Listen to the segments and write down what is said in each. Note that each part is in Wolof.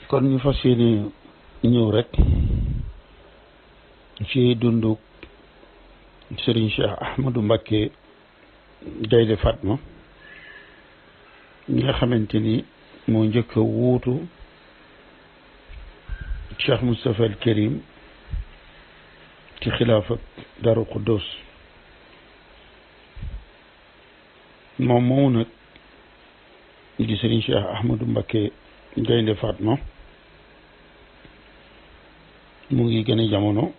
kon ñu fas yéene ñëw rek ci dundu Serigne Cheikh Ahmadou Mbacké Gaynde Fatma ñi nga xamante ni moo njëkk a wuutu Cheikh Moustapha al Karim ci xilaafa Daaru Xuddus moom moomu nag di Serigne Cheikh Ahmadou Mbacké Gaynde Fatma mu ngi gën a jamono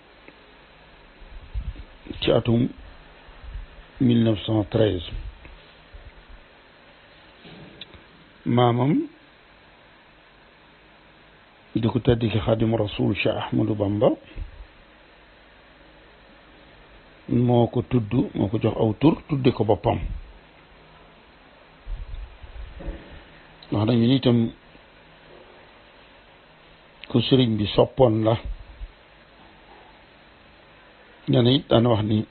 ci atum 1913 maamam di ko tedd ki Xaadimu Rasuul Cheikh Ahmadou Bamba moo ko tudd moo ko jox aw tur tudde ko boppam wax nañu ni itam ku sëriñ bi soppoon la ñane it daan wax ni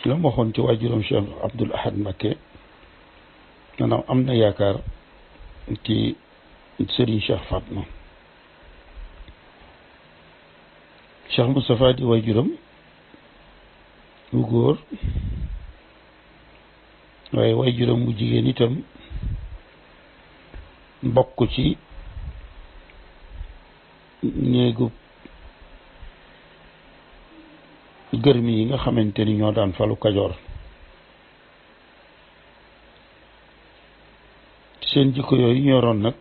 la mu waxoon ci waajuram Cheikh Abdoul Ahad Mbacké maanaam am na yaakaar ci sëriñ Cheikh Fatma Cheikh Moustapha di waajuram bu góor waaye waajuram bu jigéen itam bokk ci néegu gërmi yi nga xamante ni ñoo daan falu Kajoor seen jikko yooyu ñoroon nag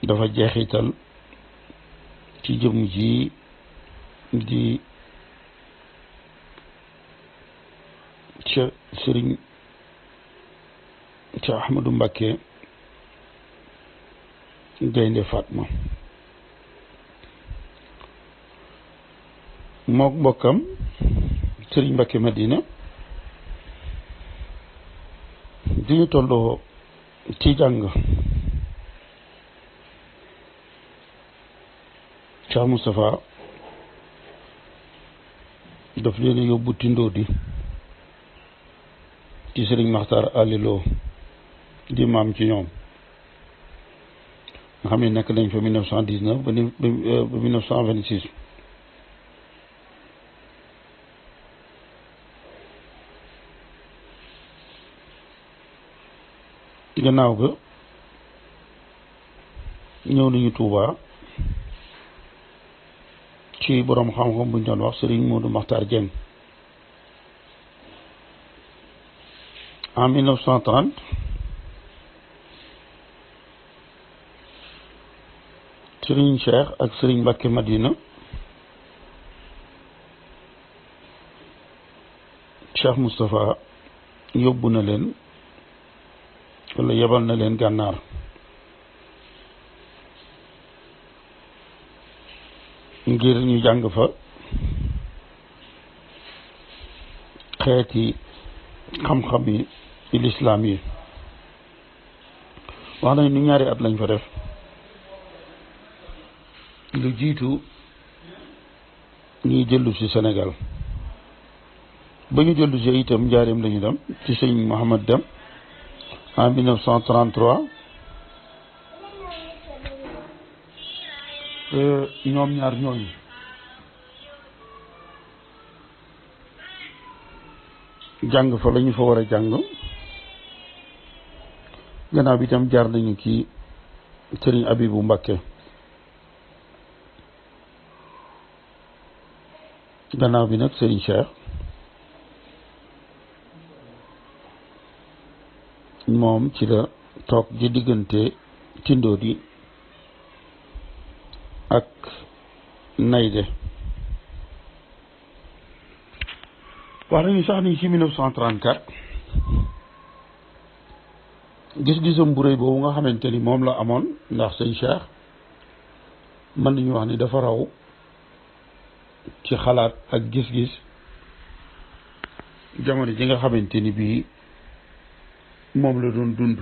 dafa jeexital ci jëm ji di ca Sëriñ ca Ahmadou Mbacké Gaynde Fatma mook mbokkam Sëriñ Mbacké Madina di ñu tolloo ci jàng Cheikh Moustapha daf leen yóbbu tindoo di ci Sëriñ Maxtaar Alilo di maam ci ñoom nga xam ne nekk nañ fa 1919 ba 1926 gannaaw ga ñëw nañu Tuuba ci boroom xam-xam buñ doon wax Sëriñ Moodu Maxtaar Jeng en 1930 Sëriñ Cheikh ak Sëriñ Mbacké Madina Cheikh Moustapha yóbbu na leen wala yebal na leen gànnaar ngir ñu jàng fa xeeti xam-xam yi lislaam yi wax nañ ni ñaari at lañ fa def lu jiitu ñuy jëllu ci Sénégal ba ñu jëllu ci itam njaareem lañu dem ci sëñ Mouhamad Dem en 1933 ñoom ñaar ñooñu jàng fa la ñu fa war a jàng gannaaw bi itam jaar nañu ci Sëriñ Abibu Mbacké gannaaw bi nag Sëriñ Cheikh moom ci la toog di diggante Tindodi ak Naydé wax nañu sax ni ci 1934 gis-gisam bu rëy boobu nga xamante ni moom la amoon ndax Sëriñ Cheikh mën nañu wax ni dafa raw ci xalaat ak gis-gis jamono ji nga xamante ni bii moom la doon dund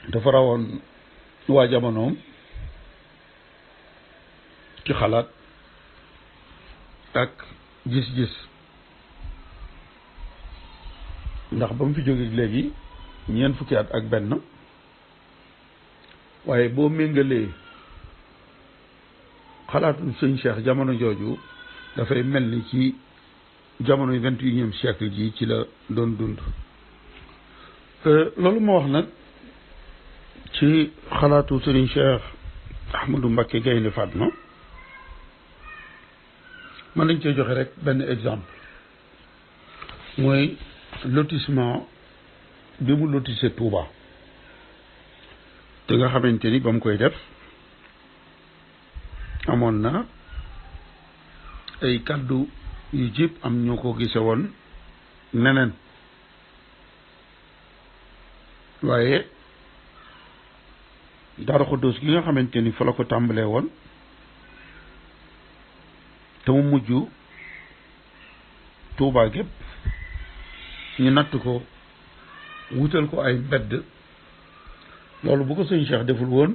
dafa rawoon waa jamonoom ci xalaat ak gis-gis ndax ba mu fi jógee léegi ñeent fukki at ak benn waaye boo méngalee xalaatu sëñ Cheikh jamono jooju dafay mel ni ci jamono 21e siècle ji ci la doon dund loolu ma wax nag ci xalaatu sëriñ Cheikh Ahmadou Mbacké Gaynde Fatma mën nañ cee joxe rek benn exemple mooy lotissement bi mu lotissé Touba te nga xamante ni ba mu koy def amoon na ay kàddu yu jib am ñoo ko gise woon neneen waaye Daaru Xudoos gi nga xamante ni fa la ko tàmbalee woon te mu mujj Touba gépp ñu natt ko wutal ko ay mbedd loolu bu ko sëñ Cheikh deful woon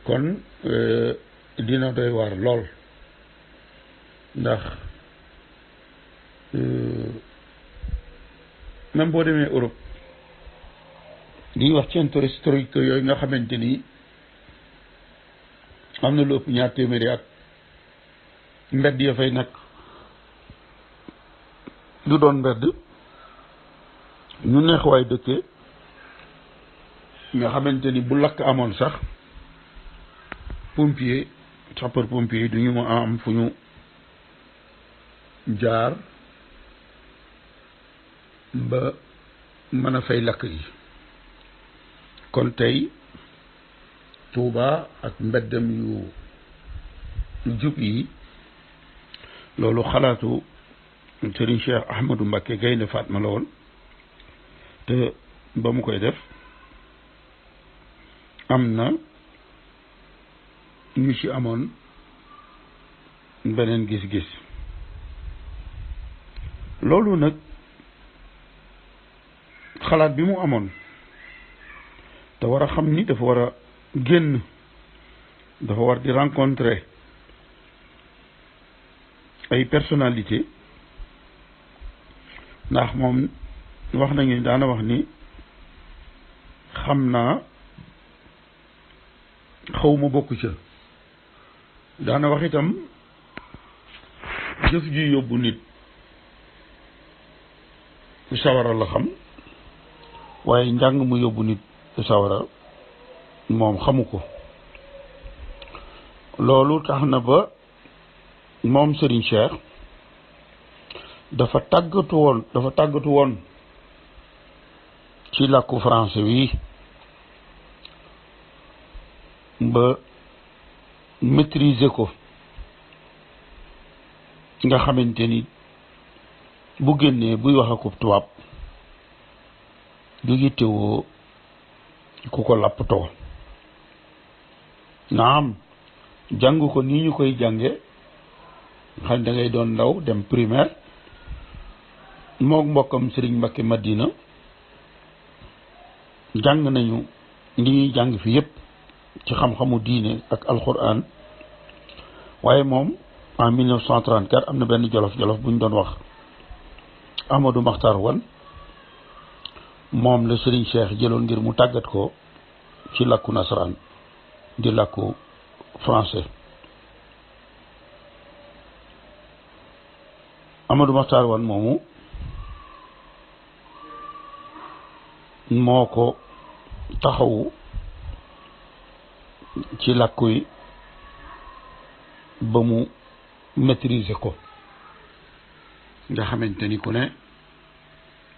kon dina doy waar lool ndax même boo demee Europe li ñuy wax centre historique yooyu nga xamante ni am na lu ëpp ñaar téeméeri at mbedd ya fay nekk du doon mbedd ñu neex waay dëkkee nga xamante ni bu lakk amoon sax pompier sapeur pompier yi du ñu ma am fu ñu jaar ba mën a fay lakk yi kon tey Touba ak mbeddam yu jub yi loolu xalaatu Serigne Cheikh Ahmadou Mbacké Gaynde Fatma la woon te ba mu koy def am na ñu ci amoon beneen gis-gis loolu nag xalaat bi mu amoon te war a xam ni dafa war a génn dafa war di rencontrer ay personnalité ndax moom wax nañu daana wax ni xam naa xawma bokku ca daana wax itam jëf ji yóbbu nit sawara la xam waaye njàng mu yóbbu nit sawara moom xamu ko loolu tax na ba moom Serigne Cheikh dafa tàggatu woon ci làkku français wi ba maîtriser ko nga xamante ni bu génnee buy wax ak tubaab du yittewoo ku ko lappatoo naam jàng ko nii ñu koy jànge xam da ngay doon ndaw dem primaire mook mbokkam Serigne Mbacké Madina jàng nañu li ñuy jàng fi yépp ci xam-xamu diine ak alxuraan waaye moom en 1934 am na benn jolof-jolof bu ñu doon wax Amadou Makhtar Wan moom la Serigne Cheikh jëloon ngir mu tàggat ko ci làkku nasaraan di làkku français Amadou Makhtar Wan moomu moo ko taxawu ci làkku yi ba mu maîtriser ko nga xamante ni ku ne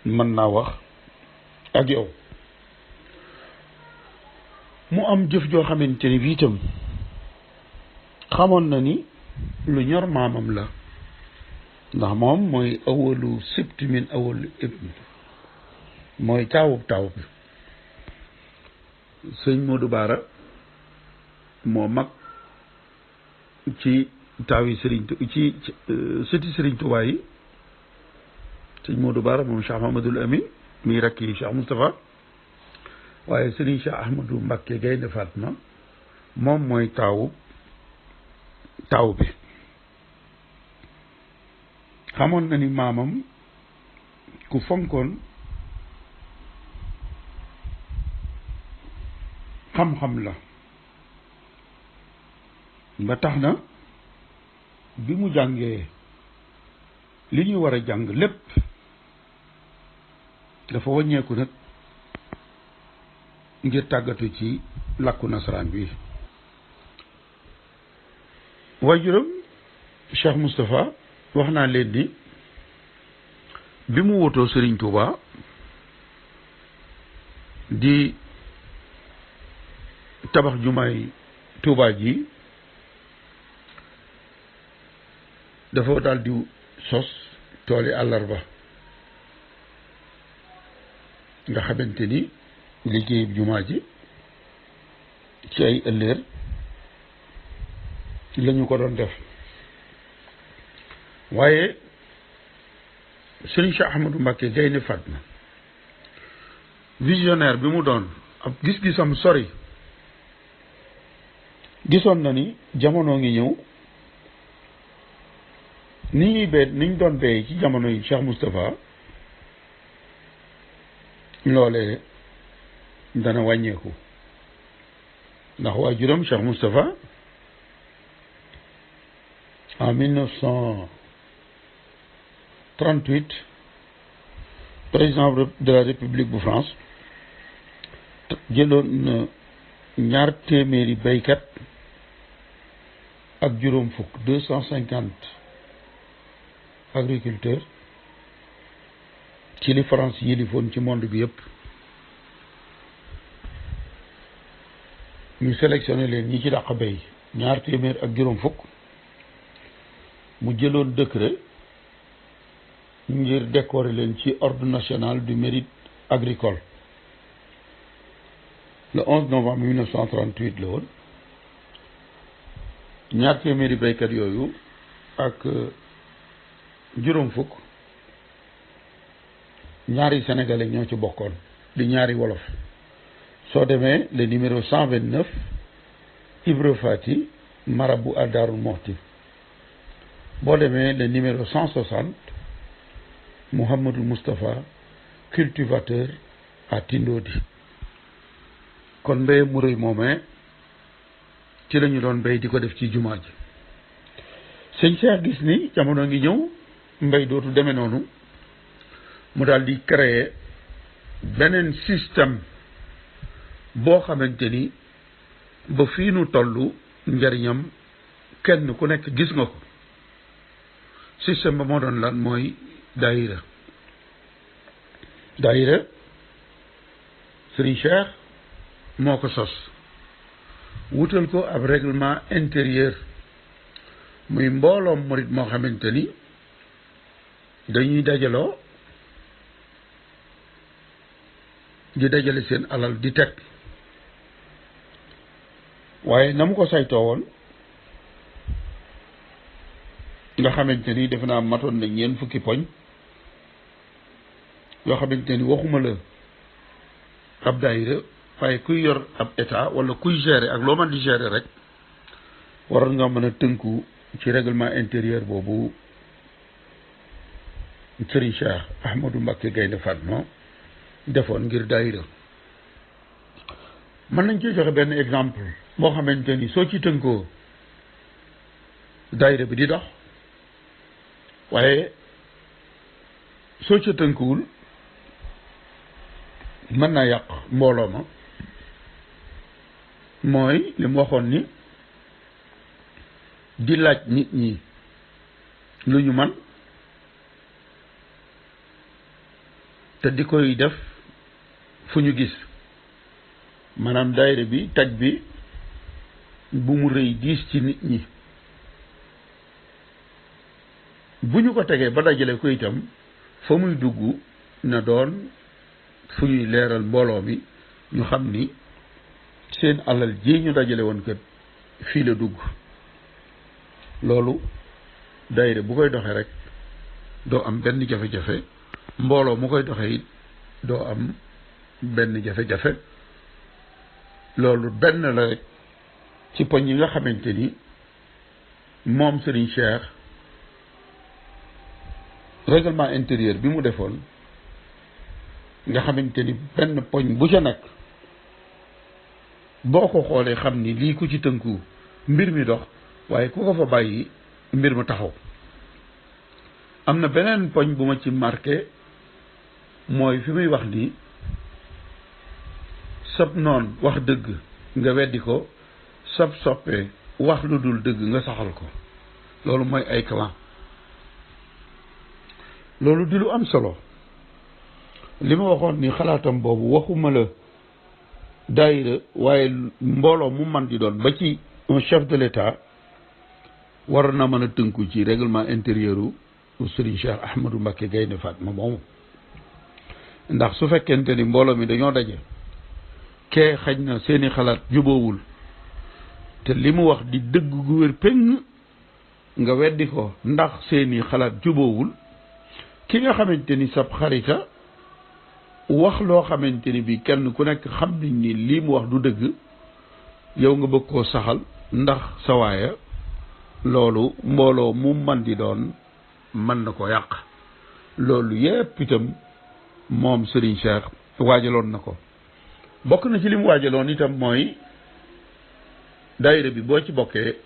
mën naa wax ak yow mu am jëf joo xamante ni bii itam xamoon na ni lu ñor maamam la ndax moom mooy awalu sibt min awalu ibn mooy taawub taaw bi sëñ Modou Bara moo mag ci taaw yi ci sëti Serigne Touba yi sëñ Modou Bara moom Cheikh Mahamadul Amin mi rakk yi Cheikh Moustapha waaye Serigne Cheikh Ahmadou Mbacké Gaynde Fatma moom mooy taaw bi xamoon na ni maamam ku fonkoon xam-xam la ba tax na bi mu jàngee li ñuy war a jàng lépp dafa wàññeeku nag ngir tàggatu ci làkku nasaraan bi waajuram Cheikh Moustapha wax naa leen ni bi mu wutoo Serigne Touba di tabax jumaay Touba ji dafa daal di sos tooli àllarba nga xamante ni liggéeyub jumaa ji ci ay ëllëer lañu ko doon def waaye Serigne Cheikh Ahmadou Mbacké Gaïndé Fatma visionnaire bi mu doon ab gis-gisam sori gisoon na ni jamono ngi ñëw ni ñuy bee niñ doon béy ci jamono yi Cheikh Moustapha loolee dana wàññeeku ndax waajuram Cheikh Moustapha en 1938 président de la République bu France jëloon ñaar téeméeri béykat ak juróom fukk 250 agriculteurs ci li France yilifoon ci monde bi yëpp ñu sélectionné leen ñi ci dàq béy ñaar téeméer ak juróom fukk mu jëloon décret ngir décorer leen ci ordre national du mérite agricole le 11 novembre 1938 la woon ñaar téeméeri béykat yooyu ak juróom fukk ñaari sénégalais ñoo ci bokkoon di ñaari wolof soo demee le numéro 129 Ibra Fati marabout à Darou Mouhty boo demee le numéro 160 Mouhamadou Moustapha cultivateur à Tindodi kon mbéy mu rëy moomee ci lañu doon béy di ko def ci jumaa ji sëñ Cheikh gis ni jamono ngi ñëw mbéy dootu demee noonu mu daal di créer beneen système boo xamante ni ba fii nu tollu njariñam kenn ku nekk gis nga ko système ba moo doon lan mooy daayira Serigne Cheikh moo ko sos wutal ko ab règlement intérieur muy mbooloom murit moo xamante ni dañuy dajaloo di dajale seen alal di teg waaye na mu ko saytoo woon nga xamante ni defe naa matoon na ñeent fukki poñ yoo xamante ni waxuma la ab daayira waaye kuy yor ab état wala kuy gérer ak loo mën di gérer rek waroon nga mën a tënku ci règlement intérieur boobu Serigne Cheikh Ahmadou Mbacké Gaïndé Fatma defoon ngir daayira mën nañ ci joxe benn exemple boo xamante ni soo ci tënkoo daayira bi di dox waaye soo ca tënkuwul mën naa yàq mbooloo ma mooy li mu waxoon ni di laaj nit ñi lu ñu man te di koy def fu ñu gis maanaam daayira bi taj bi bu mu rëy diis ci nit ñi bu ñu ko tegee ba dajale ko itam fa muy dugg na doon fu ñuy leeral mbooloo mi ñu xam ni seen alal ji ñu dajale woon kat fii la dugg loolu daayira bu koy doxee rek doo am benn jafe-jafe mbooloo mu koy doxee it doo am benn jafe-jafe loolu benn la rek ci poñ yi nga xamante ni moom Serigne Cheikh règlement intérieur bi mu defoon nga xamante ni benn poñ bu ca nekk boo ko xoolee xam ni lii ku ci tënku mbir mi dox waaye ku ko fa bàyyi mbir mu taxaw. am na beneen poñ bu ma ci marqué mooy fi muy wax ni sab noon wax dëgg nga weddi ko, sab soppee wax lu dul dëgg nga saxal ko. loolu mooy ay clan. loolu di lu am solo. li ma waxoon ni xalaatam boobu waxuma la daayira waaye mbooloo mu man di doon ba ci un chef de l'État war na mën a tënku ci règlement intérieur u Serigne Cheikh Ahmadou Mbacké Gaïndé Fatma moomu. ndax su fekkente ni mbooloo mi dañoo daje kee xaj na seeni xalaat juboowul te li mu wax di dëgg gu wér péng nga weddi ko ndax seeni xalaat juboowul, ki nga xamante ni sab xarita wax loo xamante ni bi kenn ku nekk xam nañ ni lii mu wax du dëgg, yow nga bëgg koo saxal ndax sa waaya, loolu mbooloo mu man di doon mën na ko yàq. loolu yépp itam moom Serigne Cheikh waajaloon na ko. bokk na ci li mu waajaloon itam mooy daayira bi boo ci bokkee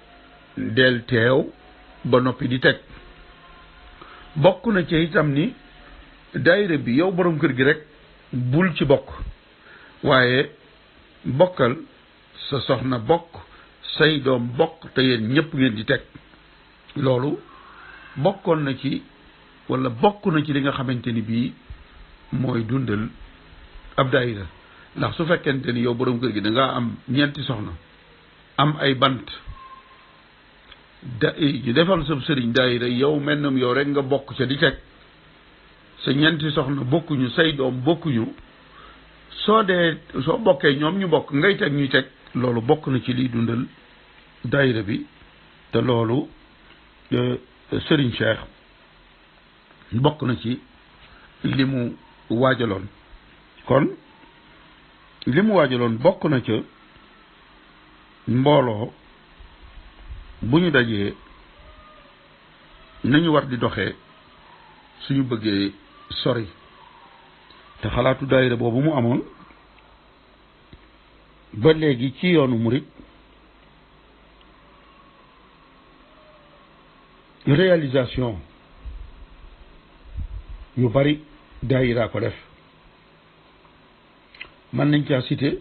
del teew ba noppi di teg. bokk na ci itam ni daayira bi yow borom kër gi rek bul ci bokk, waaye bokkal sa soxna bokk, say doom bokk, te yéen ñëpp ngeen di teg. loolu bokkoon na ci wala bokk na ci li nga xamante ni bii mooy dundal ab daayira. ndax su fekkente ni yow borom kër gi da ngaa am ñeenti soxna, am ay bant defal sa sëriñ daayira, yow mennum yow rek nga bokk ca di teg, sa ñeenti soxna bokkuñu, say doom bokkuñu, soo bokkee ñoom ñu bokk ngay teg ñuy teg, loolu bokk na ci liy dundal daayira bi. te loolu Serigne Cheikh bokk na ci li mu waajaloon. kon li mu waajaloon bokk na ca mbooloo bu ñu dajee nañu war di doxee suñu bëggee sori. te xalaatu daayira boobu mu amoon ba léegi ci yoonu murit réalisation yu bari daayira ko def. mën nañ caa cité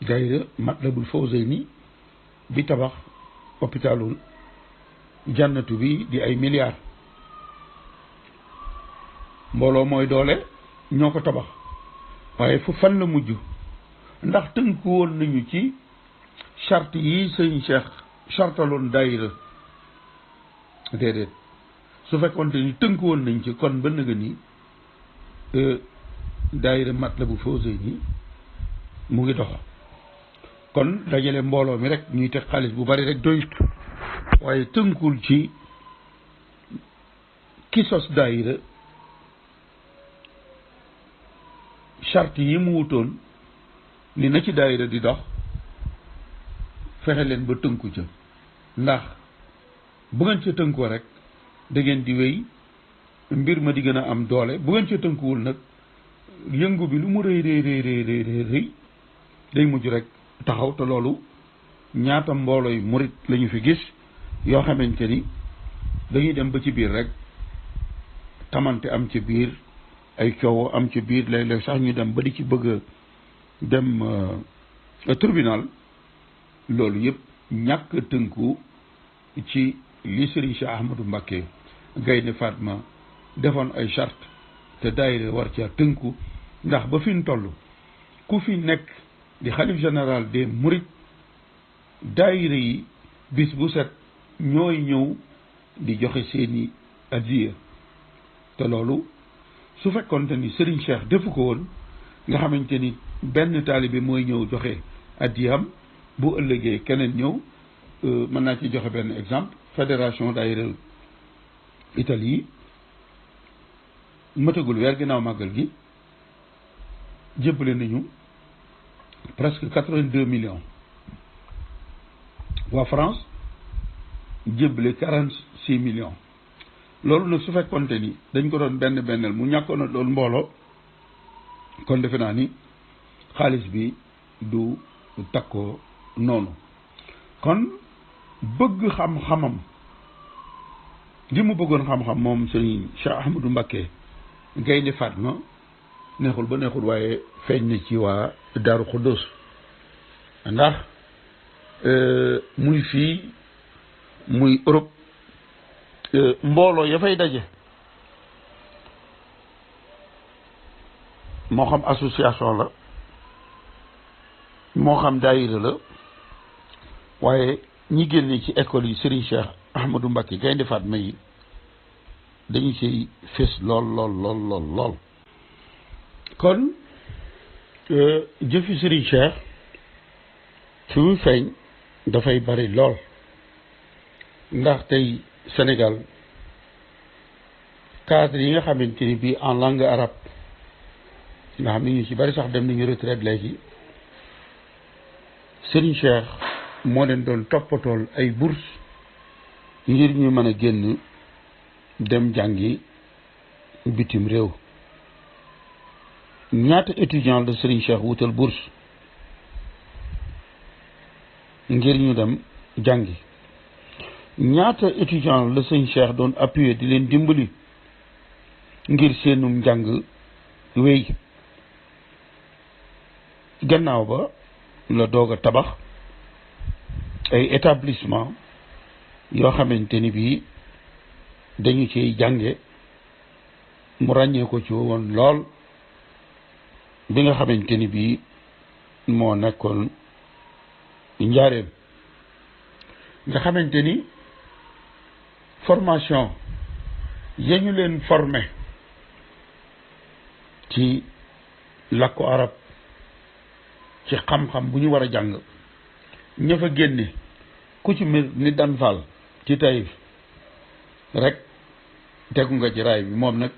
daayira Matlabul Fawzayni bi tabax hôpitalul jannatu bi di ay milliards. mbooloo mooy doole ñoo ko tabax, waaye fu fan la mujj ndax tënku woon nañu ci charte yi sëñ Cheikh chartaloon daayira. déedéet, su fekkoonte ni tënku woon nañ ci kon ba nga ni daayira Matlabul Fawzayni mu ngi dox. kon dajale mbooloo mi rek ñuy teg xaalis bu bari rek doyut, waaye tënkul ci ki sos daayira charte yi mu wutoon ni na ci daayira di dox, fexe leen ba tënku ca. ndax bu ngeen ca tënkoo rek da ngeen di wéy, mbir ma di gën a am doole. bu ngeen ca tënkuwul nag yëngu bi lu mu rëy rëy day mujj rek taxaw. te loolu ñaata mboolooy murit lañu fi gis yoo xamante ni dañuy dem ba ci biir rek tamante am ci biir, ay coow am ci biir, léeg-léeg sax ñu dem ba di ci bëgg dem tribunal. loolu yëpp ñàkk tënku ci li Serigne Cheikh Ahmadou Mbacké Gaïndé Fatma defoon ay charte te daayira war ca tënku. ndax ba fi ñu toll ku fi nekk di xalif général des mourides, daayira yi bis bu set ñooy ñëw di joxe seeni addiya. te loolu su fekkoonte ni Serigne Cheikh defu ko woon, nga xamante ni benn taalibe mooy ñëw joxe addiyam, bu ëllëgee keneen ñëw. mën naa ci joxe benn exemple. fédération daayira Italie matagul weer ginnaaw màggal gi jébbale nañu presque 82 millions. waa France jébbale 46 millions. loolu nag su fekkonte ni dañ ko doon benn bennel mu ñàkkoon a doon mbooloo kon defe naa ni xaalis bi du takkoo noonu kon bëgg xam-xamam li mu bëggoon xam-xam moom Serigne Cheikh Ahmadou Mbacké Gaynde Fatma neexul ba neexul waaye feeñ na ci waa Daaru Xuddus ndax muy fii muy Europe mbooloo ya fay daje moo xam association la moo xam daayira la waaye ñi génne ci école yi Serigne Cheikh Ahmadou Mbacké Gaynde Fatma yi dañu ciy fés lool kon jëfi Serigne Cheikh fi muy feeñ dafay bari lool ndax tey Sénégal cadre yi nga xamante ni bii en langue arabe nga xam ne ñu ci bari sax dem nañu retraite léegi Serigne Cheikh moo leen doon toppatool ay bourse ngir ñu mën a génn dem jàngi bitim réew ñaata étudiant la Serigne Cheikh wutal bourse ngir ñu dem jàngi ñaata étudiant la Serigne Cheikh doon appuyer di leen dimbali ngir seenum njàng wéy gannaaw ba la doog a tabax ay établissement yoo xamante ni bii dañu ciy jànge mu ràññee ko ci woon lool bi nga xamante ni bii moo nekkoon njaareem nga xamante ni formation ya ñu leen formé ci làkku arab ci xam-xam bu ñu war a jàng ña fa génne ku ci mel ni Dan Fall ci Taïf rek tegu nga ci raay bi moom nag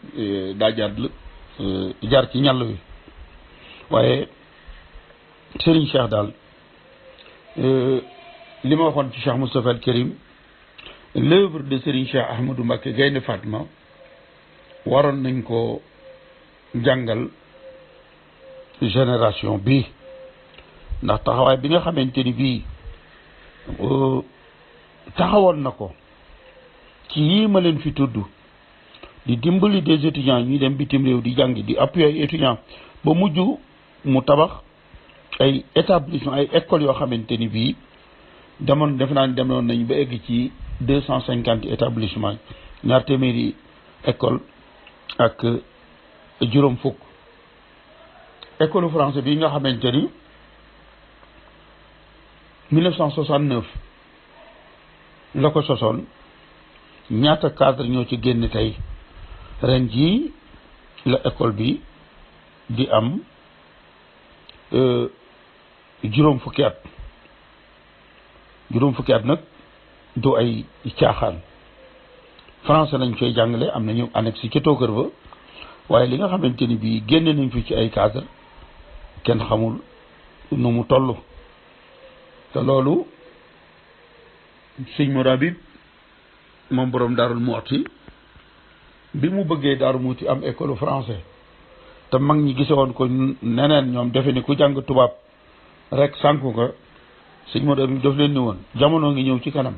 daa jaar ci ñàll wi waaye Serigne Cheikh daal li ma waxoon ci Cheikh Moustapha al Karim l'œuvre de Serigne Cheikh Ahmadou Mbacké Gaynde Fatma waroon nañ ko jàngal génération bii ndax taxawaay bi nga xamante ni bii taxawoon na ko ci yii ma leen fi tudd di dimbali des étudiants ñuy dem bitim réew di jàngi di appuyer ay étudiants ba mujj mu tabax ay établissement ay écoles yoo xamante ni bii demoon def naa demoon nañ ba egg ci 250 établissements ñaar téeméeri école ak juróom fukk école français bi nga xamante ni 1969 la ko sosoon ñaata cadre ñoo ci génn tey ren jii la école bi di am juróom fukki at nag du ay caaxaan français lañ koy jàngale am nañu annexe ci tookër ba waaye li nga xamante ni bii génne nañ fi ci ay cadre kenn xamul nu mu toll te loolu sëñ Mourabib moom boroom Daarul Muxti bi mu bëggee Daaru Muxti am école français te mag ñi gise woon ko neneen ñoom defe ni ku jàng tubaab rek sànku nga sëñ Mourabib daf leen ni woon jamono ngi ñëw ci kanam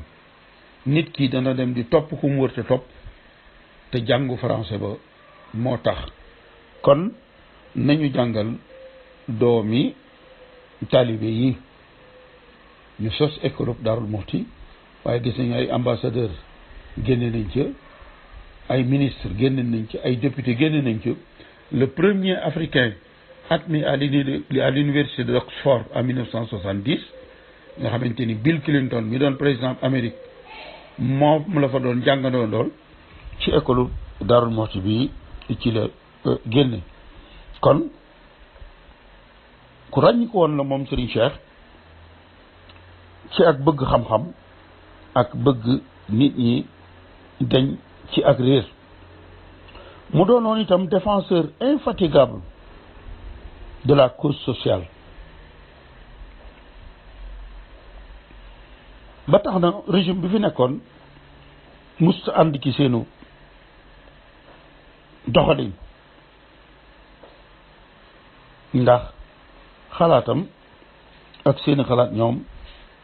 nit ki dana dem di topp ku mu wër te topp te jàngu français ba moo tax kon nañu jàngal doomi taalibe yi ñu sos école Daarul Muxti waaye gis nañu ay ambassadeur génne nañ ca ay ministre génne nañ ci ay député génne nañ ci le premier africain admis à l'université d'Oxford en 1970 nga xamante ni Bill Clinton mi doon président Amérique moom la fa doon jàngandoo ndool ci école Daarul Muxti bi ci la génne kon ku ràññi ko woon la moom Serigne Cheikh ci ak bëgg xam-xam ak bëgg nit ñi dañ ci ak réer mu doonoon itam défenseur infatigable de la cause sociale ba tax na régime bi fi nekkoon musta ànd ci seenu doxalin ndax xalaatam ak seeni xalaat ñoom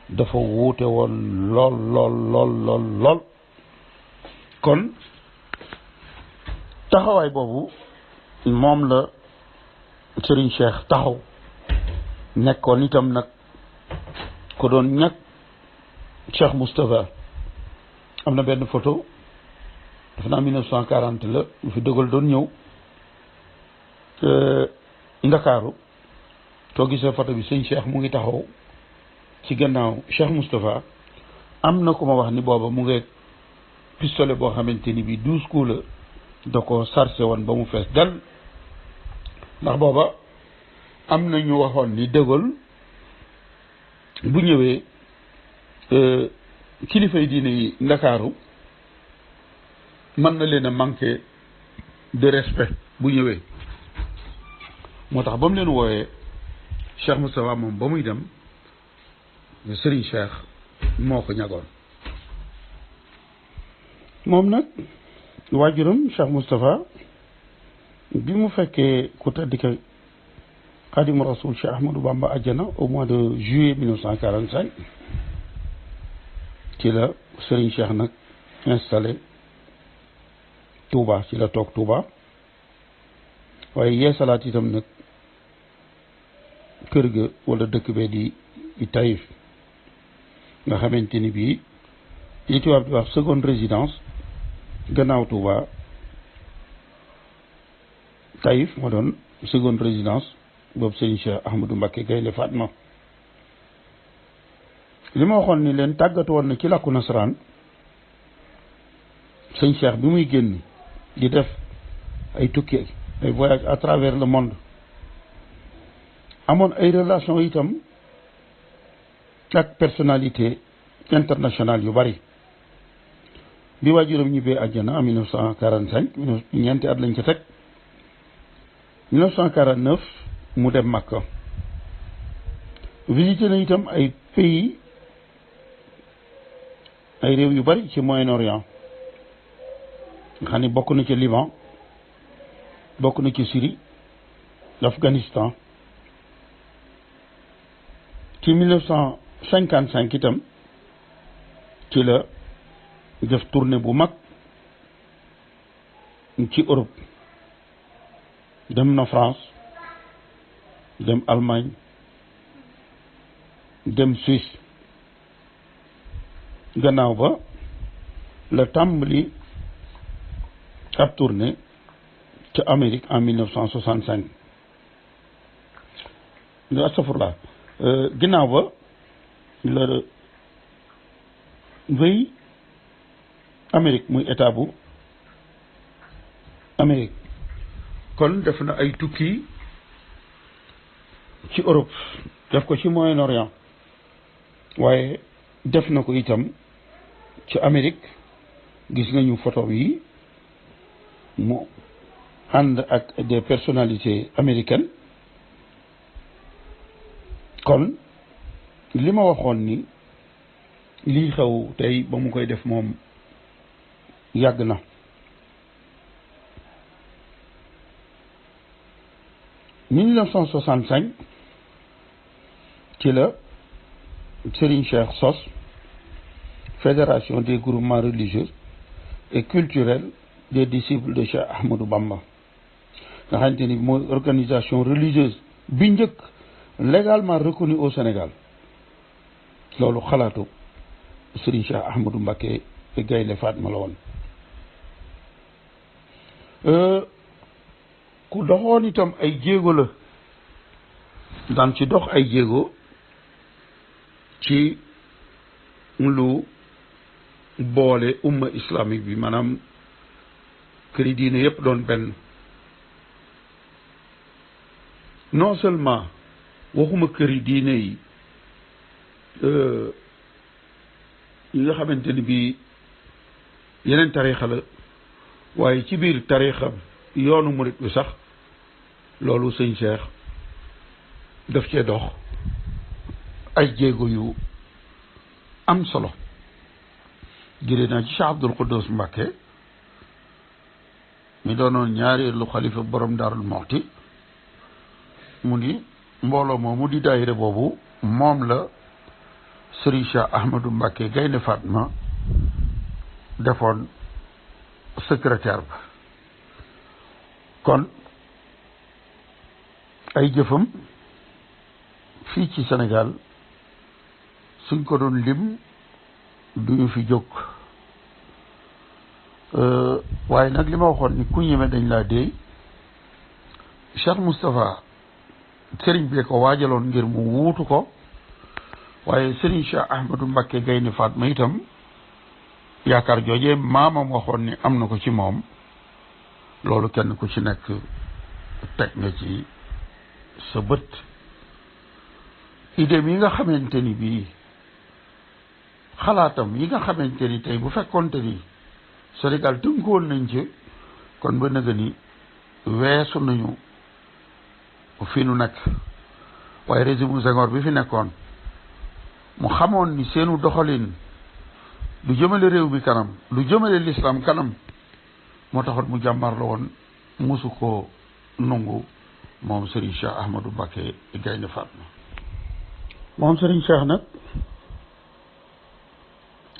dafa wuute woon lool lool lool lool lool kon taxawaay boobu moom la Serigne Cheikh taxaw nekkoon itam nag ko doon ñàkk Cheikh Moustapha am na benn photo dafa naa 1940 la bu fi dëggal doon ñëw Ndakaaru soo gisee photo bi sëñ Cheikh mu ngi taxaw ci gannaaw Cheikh Moustapha am na ku ma wax ni booba mu ngi pistolet boo xamante ni bi 12 coups la da ko sarcé woon ba mu fees dal ndax booba am na ñu waxoon ni De Gaulle bu ñëwee kilifay diine yi Ndakaaru mën na leen a manqué de respect bu ñëwee moo tax ba mu leen wooyee Cheikh Moustapha moom ba muy dem Serigne Cheikh moo ko ñagoon moom nag waajuram Cheikh Moustapha bi mu fekkee ku tedd ki Xaadimu Rasuul Cheikh Ahmadou Bamba àjjana au mois de juillet 1945 ci la Serigne Cheikh nag installé Touba ci la toog Touba waaye yeesalaat itam nag kër ga wala dëkk bee di Taïf nga xamante ni bii li tubaab di wax seconde résidence gannaaw Touba Taïf moo doon seconde résidence boobu sëñ Cheikh Ahmadou Mbacké Gaynde Fatma li ma waxoon ni leen tàggatu woon na ci làkku nasaraan sëñ Cheikh bi muy génn di def ay tukki ay voyage à travers le monde amoon ay relation itam ak personnalité internationale yu bari bi waajuram ñibbee àjjana en 1945 ñeenti at lañ ca teg 1949 mu dem Makka visité na itam ay pays ay réew yu bari ci Moyen-Orient nga xam ni bokk na ci Liban bokk na ci Syrie l'Afghanistan ci 1955 itam ci la def tournée bu mag ci Europe dem na France dem Allemagne dem Suisse gannaaw ba la tàmbali ab tournée ca Amérique en 1965 astafurlah ginnaaw ba la wéy Amérique muy état bu Amérique kon def na ay tukki ci Europe def ko ci Moyen-Orient waaye def na ko itam ci Amérique gis nañu photo yi mu ànd ak des personnalités américaines kon li ma waxoon ni lii xew tey ba mu koy def moom yàgg na mille neuf cent 65 ci la Serigne Cheikh sos fédération des groupements religieux et culturels des disciples de Cheikh Ahmadou Bamba nga xamante ni mooy organisation religieuse bi njëkk légalement reconnue au Sénégal loolu xalaatu Serigne Cheikh Ahmadou Mbacké Gaynde Fatma la woon ku doxoon itam ay jéego la daan ci dox ay jéego ci lu boole umma islamique bi maanaam këri diine yépp doon benn non seulement waxuma këri diine yi yi nga xamante ni bii yeneen tariixa la waaye ci biir tariixa yoonu murit bi sax loolu sëñ Cheikh daf cee dox ay jéego yu am solo jëlee naa ci Cheikh Abdoul Khoudous Mbacké mi doonoon ñaareelu xalifa borom Daarul Muxti mu ni mbooloo moomu di daayira boobu moom la Serigne Cheikh Ahmadou Mbacké Gaynde Fatma defoon secrétaire ba kon ay jëfam fii ci Sénégal suñ ko doon lim duñu fi jóg waaye nag li ma waxoon ni ku ñeme dañ laa déey Cheikh Moustapha Serigne bi ko waajaloon ngir mu wuutu ko waaye Serigne Cheikh Ahmadou Mbacké Gaynde Fatma itam yaakaar joojee maamam waxoon ni am na ko ci moom loolu kenn ku ci nekk teg nga ci sa bët idée yi nga xamante ni bii xalaatam yi nga xamante ni tey bu fekkoonte ni Sénégal tënkoon nañ ci kon ba nëga ni weesu nañu fi nu nekk waaye régime Senghor bi fi nekkoon mu xamoon ni seenu doxalin du jëmale réew bi kanam du jëmale l'islam kanam moo taxoon mu jàmbar la woon mosu ko nungu moom Serigne Cheikh Ahmadou Mbacké Gaynde Fatma moom Serigne Cheikh nag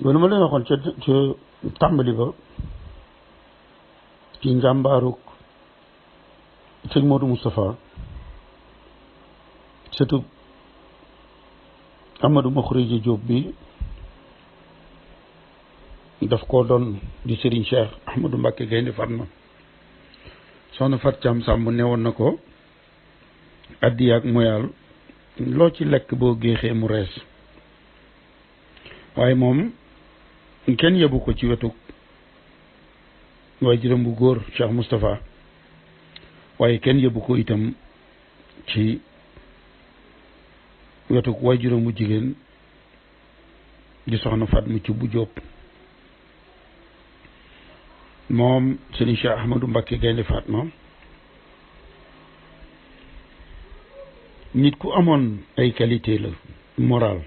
loolu ma leen waxoon ca tàmbali ba ci njàmbaaruk sëñ Modou Moustapha surtout Amadou Makhourédia Diop bi daf koo doon di Serigne Cheikh Ahmadou Mbacké Gaynde Fatma soxna Fat Thiam Samb newoon na ko addi ak moyal loo ci lekk boo géexee mu rees waaye moom kenn yebu ko ci wetu waaye juróom bu góor Cheikh Moustapha waaye kenn yebu ko itam ci wetu waaye juróom bu jigéen di soxna Fatma ci bu Jóob moom Serigne Cheikh Ahmadou Mbacké Gaynde Fatma nit ku amoon ay qualité la morale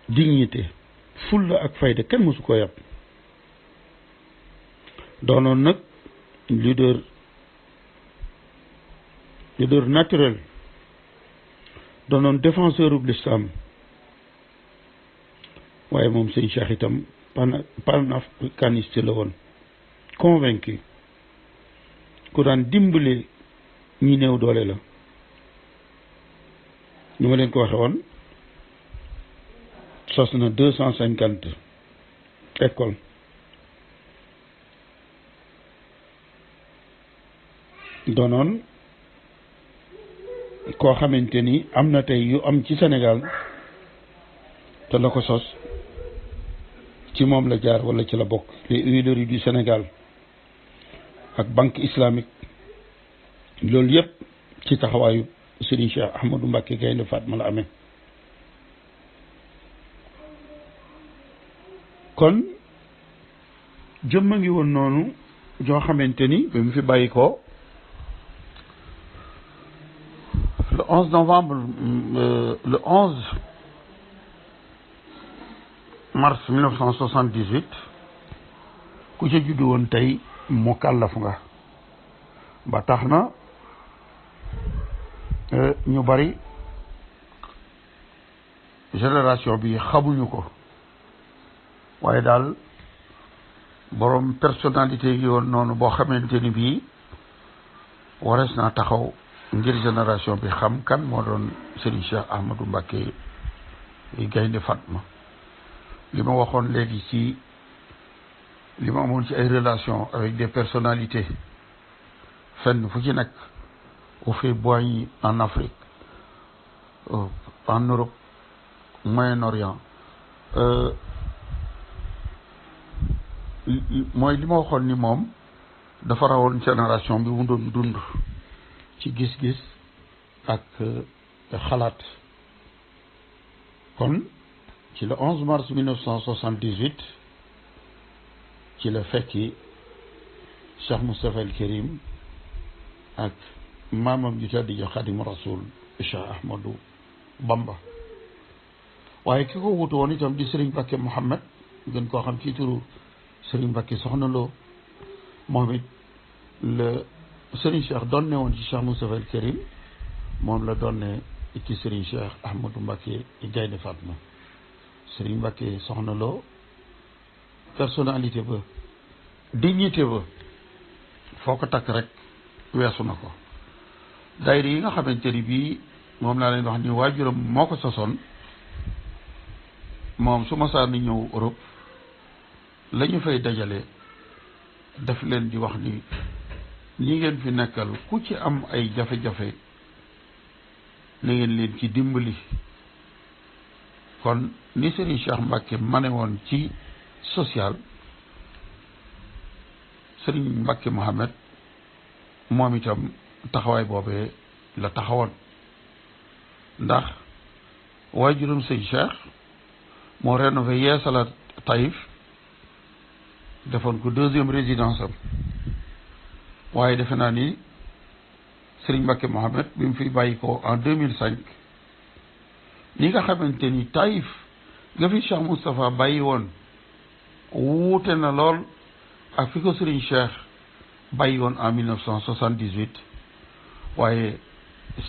dignité fulla ak fayda kenn mësu ko yàpp doonoon nag leader naturel doonoon défenseur u l'islam waaye moom sëñ Cheikh itam panafricaniste la woon convaincu ku daan dimbale ñi néew doole la ñu ma leen ko waxe woon sos na 250 école doonoon koo xamante ni am na tey yu am ci Sénégal te la ko sos ci moom la jaar wala ci la bokk les huileries du Sénégal ak banque islamique loolu yëpp ci taxawaayu Serigne Cheikh Ahmadou Mbacké Gaynde Fatma la amee kon jëmma ngi woon noonu joo xamante ni ba mu fi bàyyi ko le 11 novembre le 11 mars 1978 ku ca juddu woon tey mu kàllaf nga ba tax na ñu bari génération bi xamuñu ko waaye daal borom personnalité yi woon noonu boo xamante ni bii warees naa taxaw ngir génération bi xam kan moo doon Serigne Cheikh Ahmadou Mbacké Gaynde Fatma li ma waxoon léegi ci li ma amoon ci ay relations avec des personnalités fenn fu ci nekk au Houphouët-Boigny en Afrique en Europe Moyen-Orient mooy li ma waxoon ni moom dafa rawoon génération bi mu doon dund ci gis-gis ak xalaat kon ci le 11 mars 1978 ci la fekki Cheikh Moustapha El Kérim ak maamam ju tedd ja Xaadimu Rasuul Cheikh Ahmadou Bamba waaye ki ko wutu woon itam di Serigne Mbacké Mouhamed gën koo xam ci turu Serigne Mbacké Soxna Lo moom it le Serigne Cheikh doon ne woon ci Cheikh Moustapha al Karim moom la doon ne ci Serigne Cheikh Ahmadou Mbacké Gaynde Fatma. Serigne Mbacké Soxna Lo personnalité ba dignité ba foo ko takk rek weesu na ko. daayira yi nga xamante ni bii moom laa leen wax ni waajuram moo ko sosoon moom su ma saa ni ñëw Europe la ñu fay dajale daf leen di wax ni ñi ngeen fi nekkal ku ci am ay jafe-jafe na ngeen leen ci dimbali. kon ni Serigne Cheikh Mbacké ma ne woon ci social, Serigne Mbacké Mohamed moom itam taxawaay boobee la taxawoon ndax waajuram sëñ Cheikh moo rénové yeesalaat Taïf defoon ko 2e résidence am waaye defe naa ni Serigne Mbacké Mohamed bi mu fi bàyyi ko en 2005 li nga xamante ni Taïf nga fi Cheikh Moustapha bàyyi woon wuute na lool ak fi ko Serigne Cheikh bàyyi woon en 1978 waaye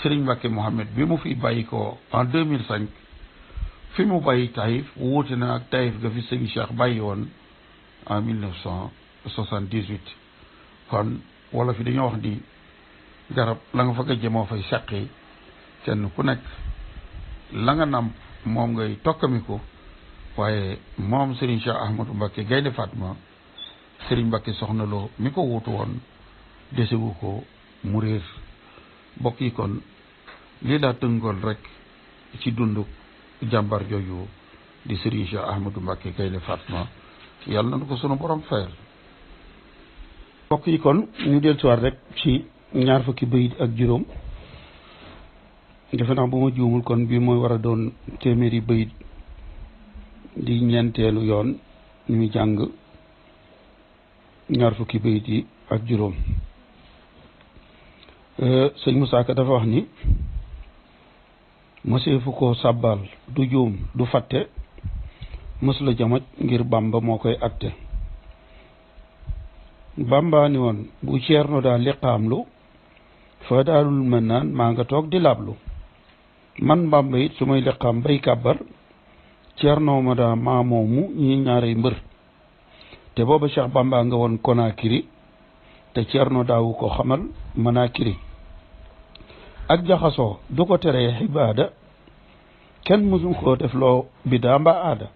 Serigne Mbacké Mohamed bi mu fi bàyyi ko en 2005 fi mu bàyyi Taïf wuute na ak Taïf nga fi Serigne Cheikh bàyyi woon en 1978 kon wala fi dañoo wax ni garab la nga fa gëjje moo fay seqi kenn ku nekk la nga namp moom ngay tokkamiku waaye moom Serigne Cheikh Ahmadou Mbacké Gaynde Fatma Serigne Mbacké Soxna Lo mi ko wuutu woon desewu ko mu réer. mbokk yi kon lii laa tëngoon rek ci dundu jàmbar jooju di Serigne Cheikh Ahmadou Mbacké Gaynde Fatma yàlla na ko sunu borom fayal. mbokk yi kon ñu dellusiwaat rek ci ñaar fukki bayit ak juróom defe naa bu ma juumul kon bi mooy war a doon téeméeri bayit di ñeenteelu yoon ñu jàng ñaar fukki bayit yi ak juróom. sëñ Moussa Ka dafa wax ni mëseefu ko sàbbal du juum du fàtte mës la jamaj ngir Bàmba moo koy atte. Bàmba ni woon bu Ceerno daa liqaamlu fa daalul mën naan maa nga toog di laablu man Bàmba it su may liqaam bay kàbbar Ceerno ma daa maamoomu ñi ñaarey mbër te booba Cheikh Bàmba nga woon Konaakiri te Ceerno daawu ko xamal Manaakiri ak jaxasoo du ko teree xibaada kenn mësu koo def loo bidaa mbaa aada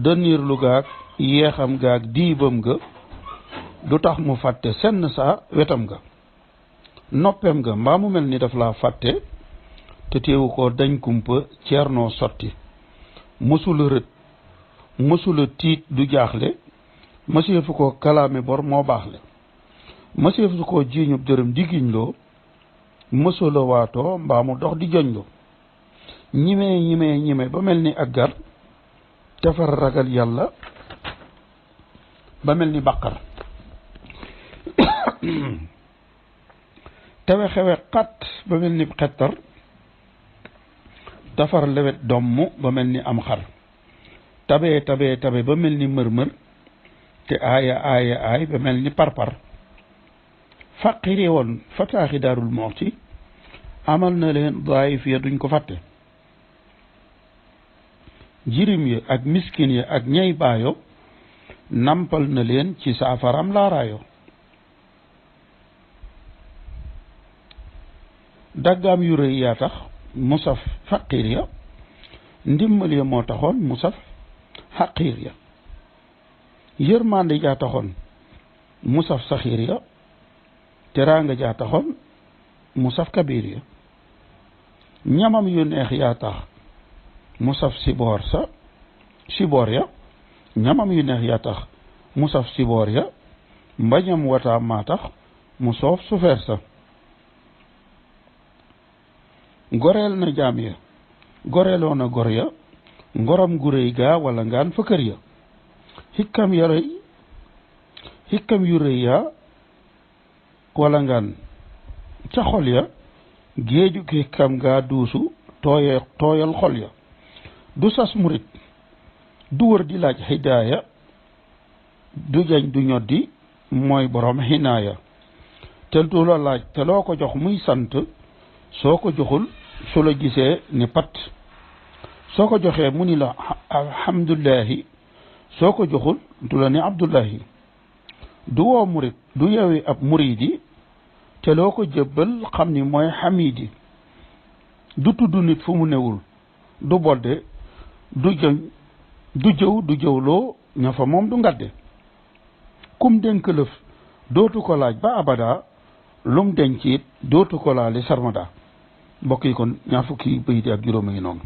dënniir lu gaag yeexam gaag diibam ga du tax mu fàtte senn saa wetam ga noppem nga mbaa mu mel ni daf laa fàtte te teewu ko dañ kumpa Ceernoo sotti mësula rët mësula tiit du jaaxle mëseefu ko kalaame bor moo baaxle mëseefu ko jiiñub dërëm di giñloo mësula waatoo mbaa mu dox di joñloo ñime ba mel ni ak gar tefar ragal yàlla ba mel ni bàqar tewe xewe xat ba mel ni xettar tafar lewet domm ba mel ni am xar tabe ba mel ni mër-mër te aaya ba mel ni parpar fàqiri woon fataaxi Daarul Muxti amal na leen daayif ya duñ ko fàtte jirim ya ak miskin ya ak ñay baayo nampal na leen ci saafaram laaraayo daggaam yu rëy yaa tax mu saf faqiir ya ndimmal ya moo taxoon mu saf xaqiir ya yërmande jaa taxoon mu saf saxiir ya teraanga jaa taxoon mu saf kabiir ya ñamam yu neex yaa tax mu saf siboor ya ñamam yu neex yaa tax mu saf siboor ya mbañam wataa maa tax mu soof sufeer sa goreel na jaam ya goreeloo na gor ya ngoram gu réy gaa wala ngaan fa kër ya xikkam yu rëy ya wala ngaan ca xol ya géeju xikkam gaa duusu tooyal xol ya du sas murit du wër di laaj hidaaya du jañ du ñoddi mooy borom hinaaya te du la laaj te loo ko jox muy sant soo ko joxul su la gisee ni pat soo ko joxee mu ni la alhamdulillahi soo ko joxul du la ni abdullahi du woo murid du yewi ab muridi te loo ko jëbbal xam ni mooy xamidi du tudd nit fu mu newul du bodde du jëw du jëwloo ña fa moom du ngadde kum dénk lëf dootu ko laaj ba abada lum denc it dootu ko laali sarmada mbokk yi kon ñaar fukki bayit ak juróom a ngi noonu